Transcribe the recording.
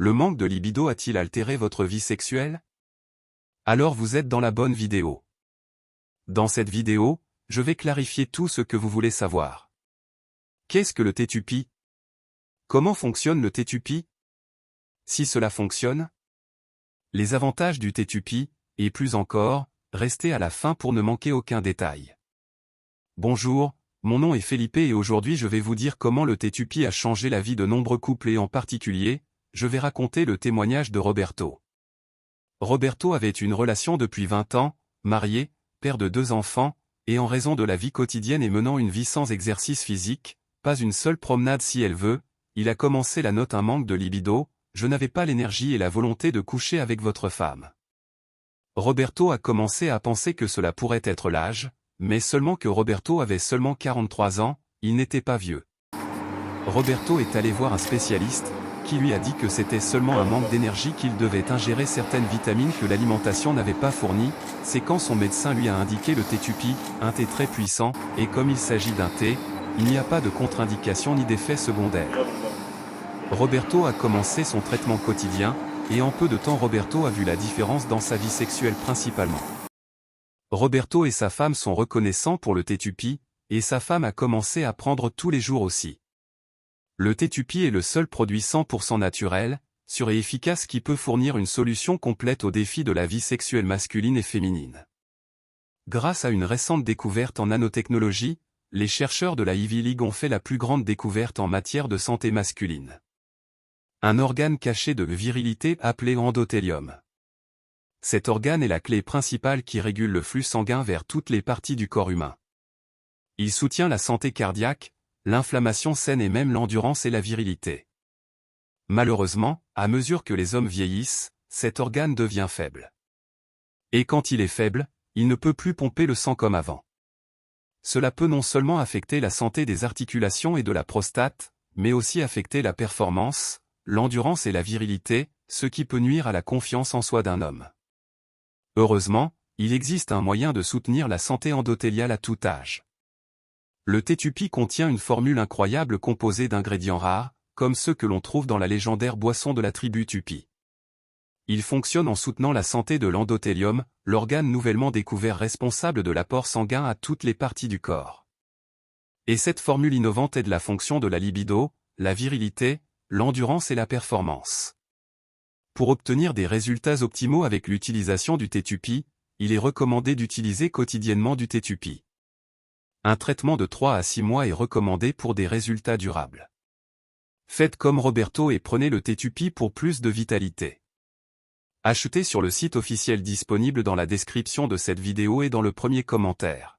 Le manque de libido a-t-il altéré votre vie sexuelle? Alors vous êtes dans la bonne vidéo. Dans cette vidéo, je vais clarifier tout ce que vous voulez savoir. Qu'est-ce que le T2P? Comment fonctionne le T2P? Si cela fonctionne? Les avantages du T2P, et plus encore, restez à la fin pour ne manquer aucun détail. Bonjour, mon nom est Felipe et aujourd'hui je vais vous dire comment le T2P a changé la vie de nombreux couples et en particulier, je vais raconter le témoignage de Roberto. Roberto avait une relation depuis 20 ans, marié, père de 2 enfants, et en raison de la vie quotidienne et menant une vie sans exercice physique, pas une seule promenade si elle veut, il a commencé la note un manque de libido, je n'avais pas l'énergie et la volonté de coucher avec votre femme. Roberto a commencé à penser que cela pourrait être l'âge, mais seulement que Roberto avait seulement 43 ans, il n'était pas vieux. Roberto est allé voir un spécialiste, qui lui a dit que c'était seulement un manque d'énergie qu'il devait ingérer certaines vitamines que l'alimentation n'avait pas fournies, c'est quand son médecin lui a indiqué le T2P, un thé très puissant, et comme il s'agit d'un thé, il n'y a pas de contre-indication ni d'effet secondaire. Roberto a commencé son traitement quotidien, et en peu de temps Roberto a vu la différence dans sa vie sexuelle principalement. Roberto et sa femme sont reconnaissants pour le T2P, et sa femme a commencé à prendre tous les jours aussi. Le T2P est le seul produit 100% naturel, sûr et efficace qui peut fournir une solution complète aux défis de la vie sexuelle masculine et féminine. Grâce à une récente découverte en nanotechnologie, les chercheurs de la Ivy League ont fait la plus grande découverte en matière de santé masculine. Un organe caché de virilité appelé endothélium. Cet organe est la clé principale qui régule le flux sanguin vers toutes les parties du corps humain. Il soutient la santé cardiaque, l'inflammation saine et même l'endurance et la virilité. Malheureusement, à mesure que les hommes vieillissent, cet organe devient faible. Et quand il est faible, il ne peut plus pomper le sang comme avant. Cela peut non seulement affecter la santé des articulations et de la prostate, mais aussi affecter la performance, l'endurance et la virilité, ce qui peut nuire à la confiance en soi d'un homme. Heureusement, il existe un moyen de soutenir la santé endothéliale à tout âge. Le T2P contient une formule incroyable composée d'ingrédients rares, comme ceux que l'on trouve dans la légendaire boisson de la tribu Tupi. Il fonctionne en soutenant la santé de l'endothélium, l'organe nouvellement découvert responsable de l'apport sanguin à toutes les parties du corps. Et cette formule innovante aide la fonction de la libido, la virilité, l'endurance et la performance. Pour obtenir des résultats optimaux avec l'utilisation du T2P, il est recommandé d'utiliser quotidiennement du T2P. Un traitement de 3 à 6 mois est recommandé pour des résultats durables. Faites comme Roberto et prenez le T2P pour plus de vitalité. Achetez sur le site officiel disponible dans la description de cette vidéo et dans le premier commentaire.